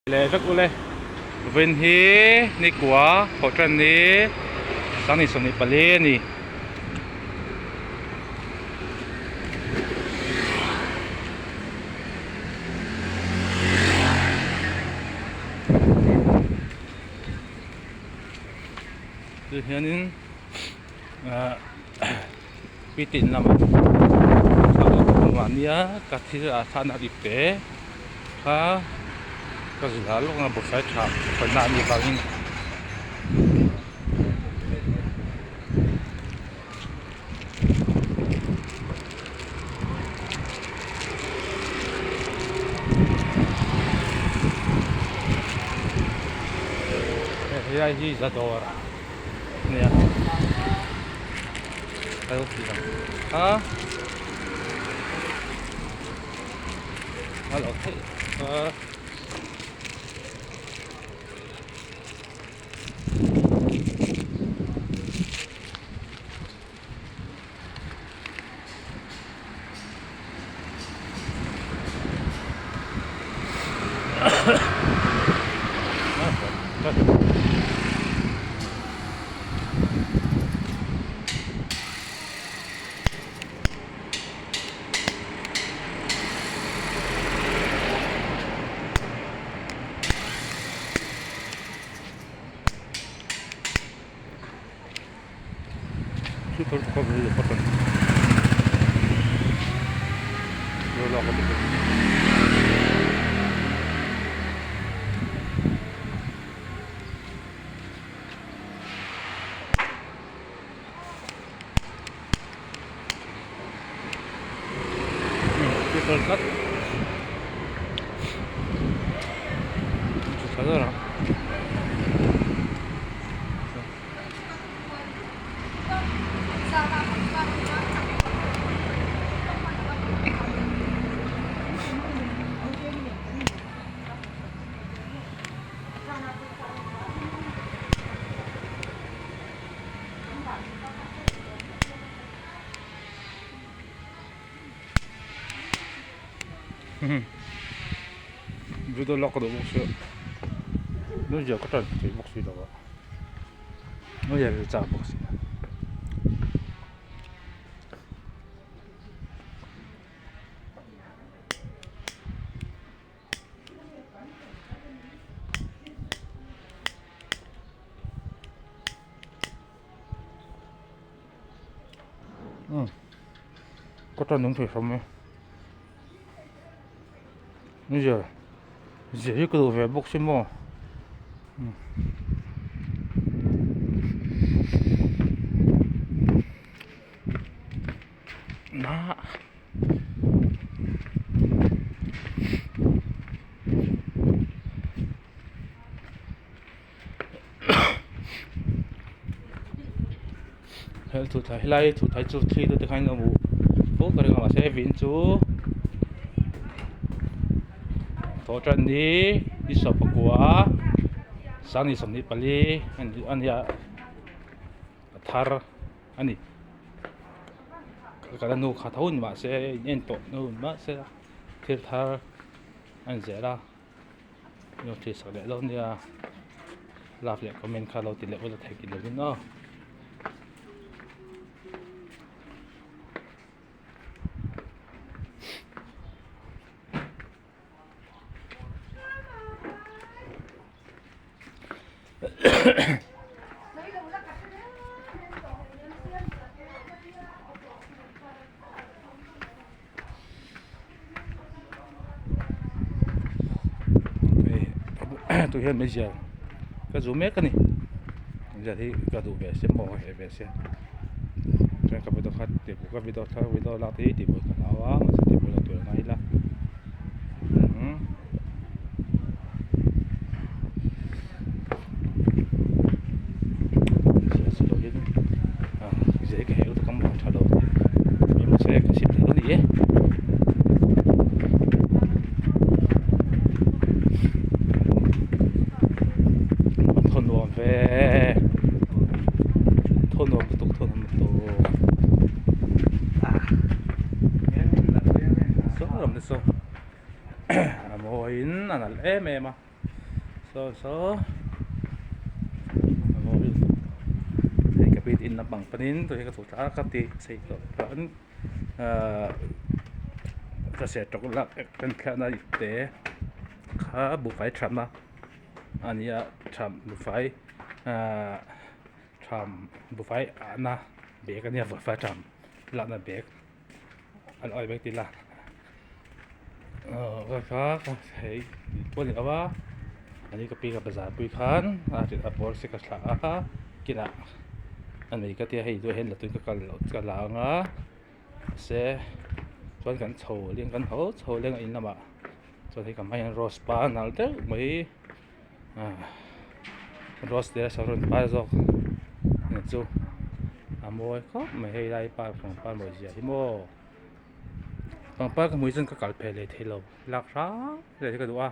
lệ rất ule vinh hi ni quá hỗ trợ ni sáng ni soni ni pali ni từ hiện đến uy tín lắm sao mà nia các thứ là sản phẩm tế khá cái gì đó lúc nào bộ phải chạm phần nào như vậy đây gì ra đồ nè đây gì đó hello super kok dulu potong dulu aku tutup super cut saudara video lock được một sự nó giờ có trần thì một sự đó nó giờ chả một sự có trần đúng phải không ấy bây giờ dễ cái đồ về bốc xem mò nó thủ thái chú thi tôi thấy nó mù phố cái mà sẽ viên chú thổ chân đi sập quá sáng đi sớm đi pali anh ya thar anh cái nu khát thấu mà sẽ yên tổ nu mà sẽ thiệt thar anh dễ ra nhưng chỉ sợ để lâu nha làm việc comment khá lâu thì lại có thể thay kỷ lục nó tôi hiện bây giờ cái số mét cái này giờ thì cả đủ về xem mỏ về xem cái video khác thì cái video là thì buổi cả đó mà thì buổi là tuổi này là dễ cái hiểu tôi không bỏ thao đồ nhưng mà sẽ cái ship thử đi ấy về thôn một tục số làm được số mỗi anh là em mà so thì cái bit in là bằng panin tôi cái thủ trả cái thì xây tổ vẫn ta sẽ trồng lạc cái cái này để khá buộc phải chăm mà anh ya chăm buộc phải chăm buộc phải na bể cái này buộc phải chăm là na bể anh ơi bể tí là cái khác thấy bữa nay apa anh cái pi cái bazar pi khan thì apol sẽ cái啥kira anh ấy cái tia hay tôi hiện là tôi cái lão ngã sẽ cho cái sầu liên cái hố sầu liên in là mà cho thì cái máy roast pa nào thế mấy roast để sau rồi pa rồi nên chú mồi có mấy hay lại pa bằng pa mồi gì thì mò bằng pa cái mồi dân cái cà phê này thì lâu lạc ra để cái đồ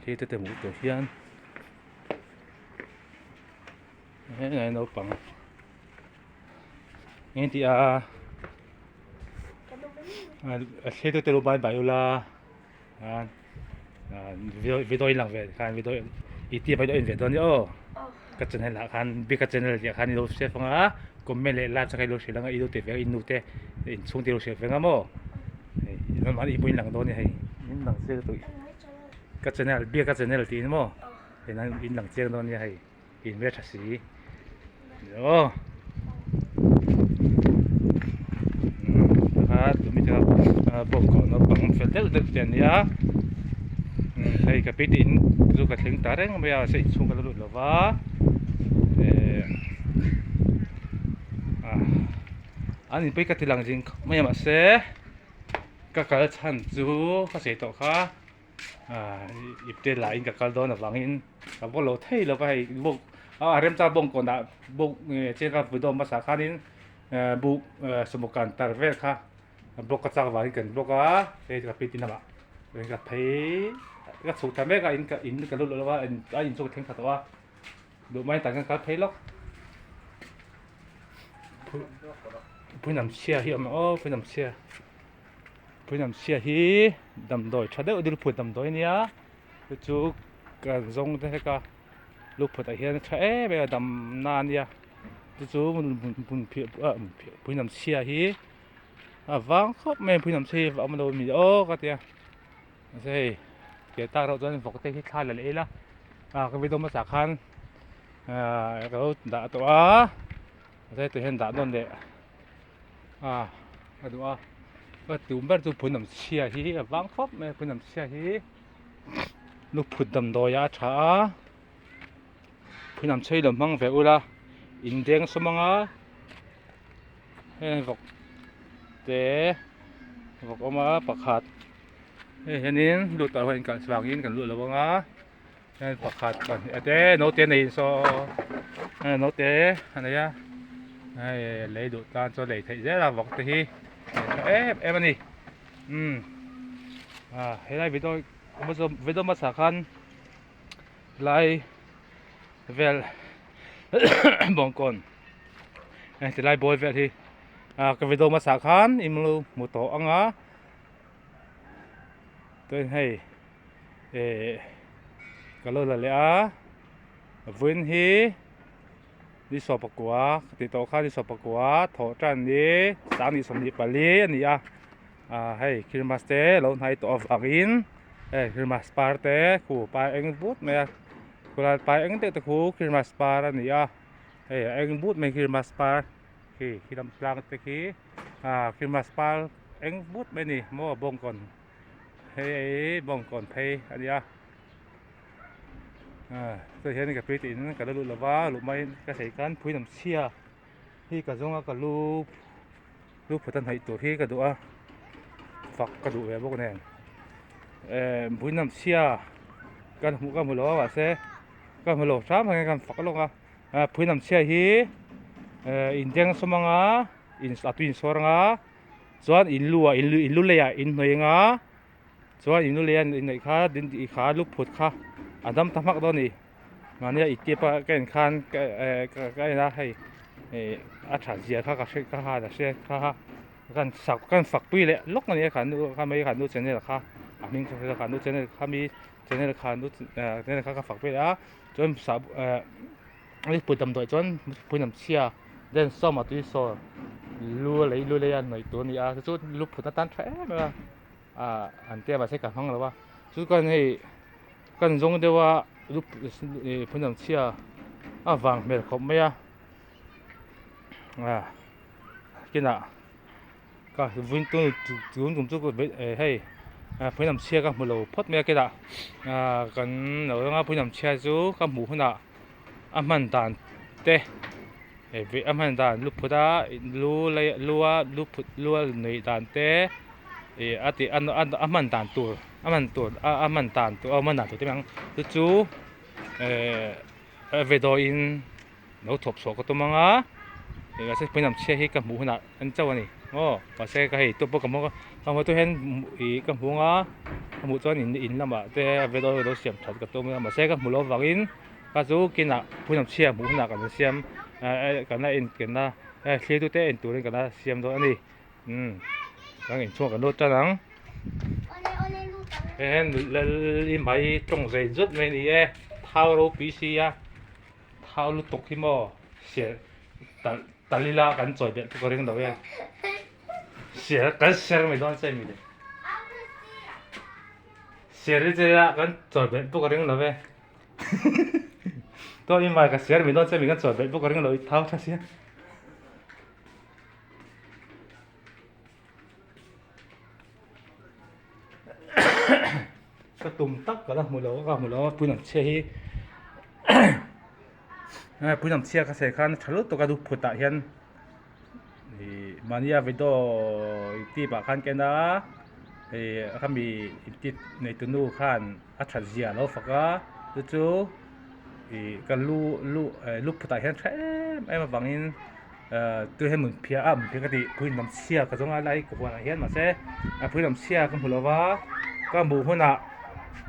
thì tôi muốn tổ hiền cái này nó bằng nghe thì thế tôi tự bài bài là video lang về kan video iti bài đó về đó nhớ cái channel là kan bị cái channel là kan yêu chef nga comment lại là cho cái lô lang yêu te về inu te xuống te lô chef nga mo nó mà ipuin lang đó này in lang xe tôi cái channel bị cái channel thì mo thì nó in lang xe đó này in về thật sự đó tụi mình cho bông cỏ nó bằng phèn rất được tiền nhá đây cái bít in dù cái tiếng tá đấy bây giờ sẽ xuống cái lụt là vá anh nhìn bây cái tiếng gì mấy mà sẽ cái chân chú cái gì đó khác ít tiền lại cái đó là vàng in cái bộ lô thay là phải bộ rem cha bông cỏ đã bộ trên cái video mà sáng khai bộ số một căn tar về khác block cái trang vàng cần block cái bít in là cái thấy cái số tham gia cái in cái lô là in số tiếng thật đó đủ mấy tăng cái thấy lắm bữa nằm xe hi mà bữa nằm xe hi đầm đồi chả được đi lúc đầm đồi nhá chú cái giống thế cái lúc tại hiện chạy bây giờ đầm nan nhá chú bữa nằm xe hi vắng khóc mẹ bữa nằm xe vào mà đâu mình cái tiền thế cái ta đâu cho nên phục cái khai là lẽ là cái video mà sạc han cái đã tụi thế tụi hiện đã luôn đấy cái tụi cái tụi bắt tụi phun nằm xe hi vắng khóc mẹ phun nằm xe hi lúc phun nằm đồi á chả phun nằm xe làm măng về u la in đen số măng á hay phục để phục mà bạc hạt hiện nay lụt tàu hiện cảnh vàng in cảnh lụt là vâng á nên bạc hạt còn thế nấu tiền này so nấu tiền này á lấy đồ tan cho lấy thấy rất là vọc thì em anh đi hiện nay video mà sạc khăn lại về bông con thì lại bôi về thì cái video mà sạc khăn im lu một tổ ăn á tôi hay cái lô là lẽ vườn hi đi sọp quả thì tổ khác đi sọp quả thổ tràn đi sáng đi sầm đi bali anh à hay Christmas te lâu nay tổ vàng in Christmas party khu bài anh bút mẹ khu là bài anh tự khu Christmas party anh à anh bút mẹ Christmas party khi làm lang te khi Christmas party anh bút mẹ nè mua bông còn hay bông còn pay anh à tôi thấy cái bít in cái lúa là vá lúa mai cái sấy cán phui nằm xia khi cái giống cái lúa phụ thân hay tuổi khi cái đũa phật cái đũa về bốc này phui nằm xia cái một lúa và xe cái một lúa sám hay cái phật luôn phui nằm xia hi in tiếng số mang á in twin số nga chuan in lúa lệ in nói nga chuan in lúa lệ in này khá đến khá lúc phật khá Adam tamak đó nè mà này ít tiệp cái khan cái là hay chả gì khác cái ha là xe ha cái sạc cái phạc bì lệ lúc này cái mấy cái nút trên này là khác mình cái nút trên này cho nên là khá nút nên là khá phật biết á cho em sắp ấy bùi tầm tuổi cho em bùi tầm chia then sau mà tôi sau lúa lấy ăn nàyตัวนี้à chút lúc phụ tan trẻ mà anh tia mà sẽ cảm phong rồi ba chút con giống nhưว่าlúc bùi tầm chia vàng mệt không mấy cái nàoก็วิ่งตัวจุ่มจุ่มก็ให้ผู้นำเชียร์กับหมูโลพดเมียกันกันเราต้องผู้นำเชียร์จูกับหมูคนมันด่านเต้วิมันด่านลูกพุทธะลูเลยลูหน่วยด่านเต้ติมันด่านตัวมันด่านตัวมันด่านตัวที่มั้งจูเวดอินเราทบสอบก็ตัวมั้งก็จะผู้นำเชียร์ให้กับหมูคนอันเจ้าวันนี้và xe cái tôi bốc cái món tôi hen cái món cho in lắm mà thế về đó tôi xem thật cái tôi mà xe cái món lo vàng in cái số kia nào phụ nam xe món nào cái xem cái này in cái nào khi tôi in tôi cái nào xem thôi anh đi cái in cho cái nốt cho nắng hen lấy máy trồng dây rất mấy đi thao lô bí xì thao lô tục khi mà xe 달리 라 간조이 벨 거리는 너왜 시에 간시에 메던 셈이데 시에를 제라 간조이 벨 거리는 너왜 또 이마가 시에 메던 셈이 간조이 벨 거리는 너왜 타오 차시야 cái tùm tắc cả là một lỗ bùi nằm xe hi bùi nằm xe cái xe khăn chả lót tôi cái đục phụt tại hiện thì mania với đó tí bà khăn cái đó thì khăn bị tí này tụi nu khăn ắt chặt gì nó phải cái chú thì cái lu phụt tại hiện em mà bằng in tôi hay mừng phía cái gì bùi nằm xe cái giống ai của bọn hiện mà sẽ bùi nằm xe không phải là vá cái mù hơn à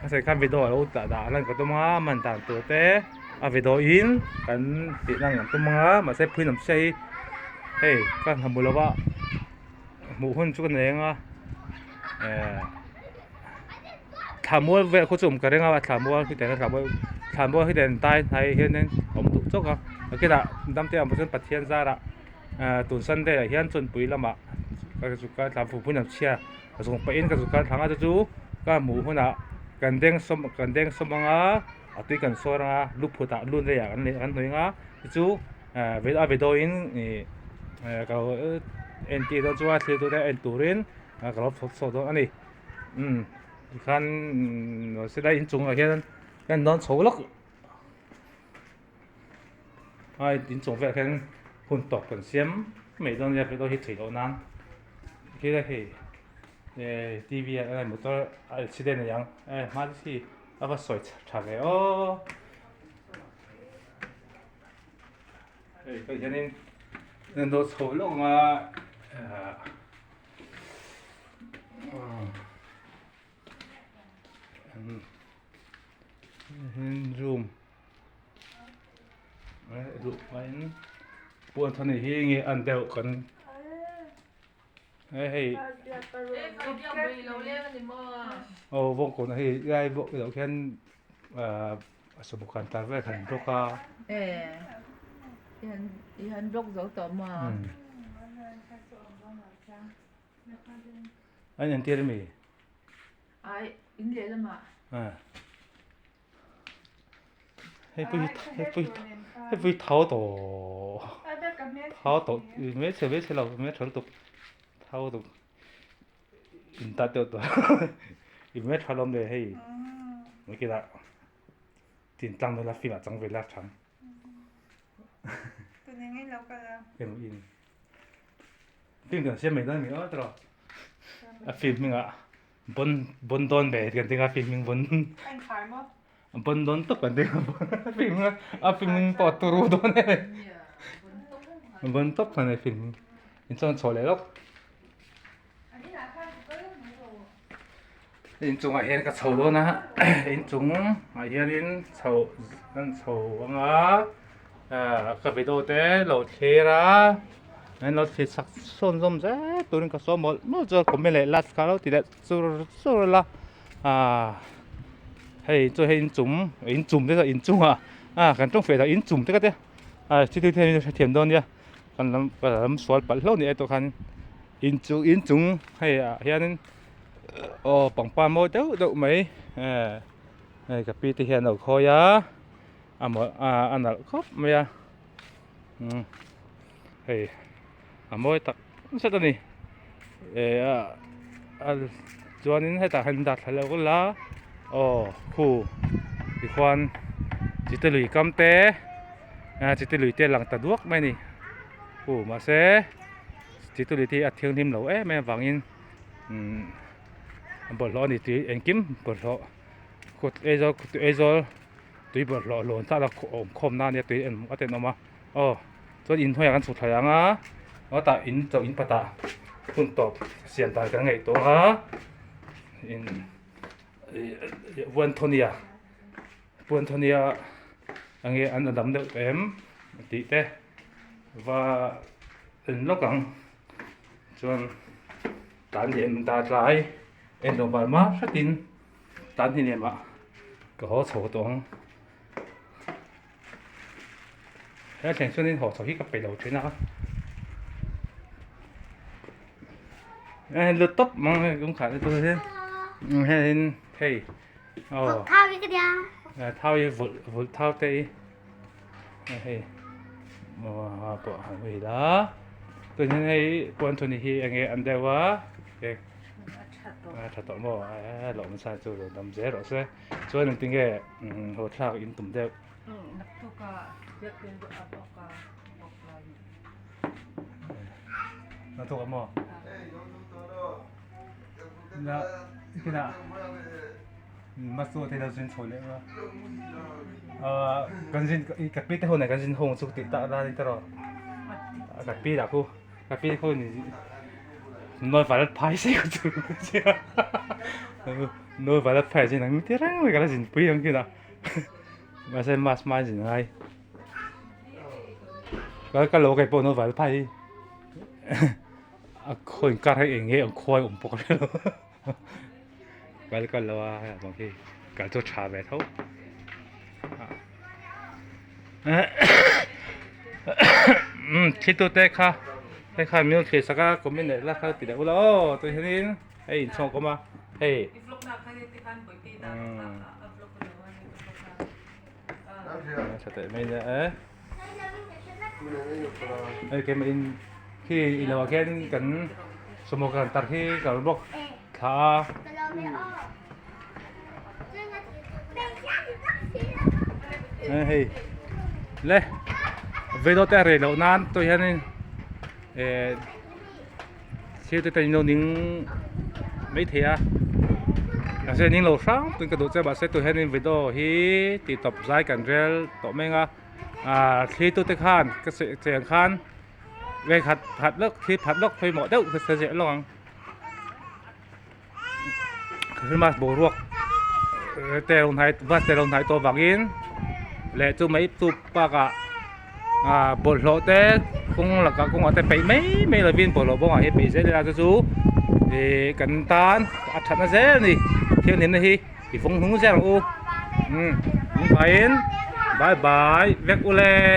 cái xe khăn với đó là đã lần cái tụi má mình tạm tuổi té về đó in cái tỷ năng của tụi má mà sẽ bùi nằm xe hey cái hầm mù là vá mù hơn chút này thảm mua về khu chủng cái đấy là thảm mua thảm mua khi đến tai thấy hiện nên ông tụ chốc cái đó đâm tiền một chân bát thiên ra đó tuần sân đây là hiện chuẩn bùi lắm mà cái cái thảm phụ bùi nằm xe cái dùng phải in cái dùng cái thằng ở chỗ cái mù hơn à cần đen xôm bằng tuy cần xôi ra lúc phụ tạ luôn đây anh nói ngá chú về đó in cái anh ti đó chú thì tôi đây anh turin cái đó số đó anh đi khăn nó sẽ đây in chung ở hiện cái non xấu lắm in chung về cái hôn tộc cần xem mấy đứa này phải đó hết thầy đó nan cái này thì TV này một tôi chỉ đến này yang mà thì 아빠 소리 잘해요. 그 전에 너 서울로가 zoom dụ vậy buồn thân này hi ăn đều còn hey vô cùng thì gai bộ đầu khen số một căn về thành đô ca ihan rốc dấu tóm mà anh nhận tiền mì ai in lệ lắm mà hay vui tháo tổ mấy xe lâu mấy tháo tổ tháo tổ in ta tiêu tổ in mấy tháo lông để hay mấy cái đó tiền tăng nó là phi mà tăng về là chẳng tôi nghe lâu cả cái một in phim tưởng xem mấy đó nữa rồi phim mình bốn đòn về cái tiếng phim mình anh phải không bốn đòn tất cả tiếng phim mình bỏ turu đó này bốn tất cả này phim mình trong chỗ này lắm in chung hiện cái sầu đó na in chung hiện in sầu cái video thế lẩu thế ra nên nó thì sắc son som thế tôi nên cái số một nó giờ cũng mới lại lát cả thì đấy rồi là hay cho hay in chùm thế là in chung à cần trong phải là in chùm thế cái à chỉ thêm thêm đơn nha cần làm xoát bật lâu này tôi cần in chung hay hiện bằng pa môi đậu mấy này cái pi thì hiện ở khôi mà anh là khóc mày hay môi tắc sao đây cho nên hay ta hành đặt hay là cái lá khu thì khoan chỉ tới lưỡi cam té chỉ tới lưỡi té lằng ta đuốc mấy nè khu mà sẽ chỉ tới lưỡi thì thiêng thêm lâu mấy vàng in bột lọ thì tùy anh kiếm bột lọ cột ezo tùy bột lọ lộn ta là khom na này tùy anh có thể nó mà cho in thôi ăn sụt thằng nó ta in cho in bata phun top xiên ta cái ngày to in buôn Antonia anh ấy ăn đậm được em tí té và lúc càng chọn tán hiện ta trái em đồng bài má rất tin tán thì niệm có số tổng cái thành cho nên họ số hít cặp bể đầu thế nào lượt tóc mà cũng khá là tôi thế hey thao cái gì thao vượt thao tây hey mà bộ hàng gì đó tôi thấy hay quan trọng thì anh ấy ăn đều quá thật tốt mà lộn sai rồi làm dễ rồi sẽ cho nên tiếng cái hồ thao in tụm đều nó thuộc mà là cái nào mắt số thì là duyên thôi đấy mà gần duyên cái pít hôm này gần duyên hồng sụt tịt tạ ra đi rồi cái pít đã cô cái pít cô này nói phải là phải gì cũng chứ nói phải là phải gì nắng tiếc lắm cái là gì bây giờ kia nào mà xem mask mai gì này cái lỗ cái bộ nói phải là phảiคนกัดให้เองเงี้ยคอยปกเลยก็แล้วว่าบางทีการจะชาแบบเขาที่ตัวเตะค่ะมีเคสก็ก็ไม่เนี่ยแล้วเขาติดแล้วตัวนี้เฮ้ยชงก็มาเฮ้ยชัดเจนไม่เนี่ยcái mà khi là cái cảnh số một cảnh tạt khi cả bốc thả hey lê về đó ta rồi lâu nan tôi hay nên khi tôi thấy nó những mấy thế là sẽ những lâu sáng tôi cái đồ chơi bà sẽ tôi hay nên về đó hi thì tập giải cảnh rel tổ mình khi tôi tới khan cái sự khan về hạt nước khi hạt nước phải mọi đâu sẽ dễ lòng khi mà bổ ruột tèo này to vàng in lệ cho mấy tụ ba cả bổ lộ té cũng là cả cũng ở đây mấy là viên bổ lộ bông ở hết bị dễ ra cho chú thì cần tan thật nó dễ này thiên đến đây thì phong hướng ra là ô bye bye vét ule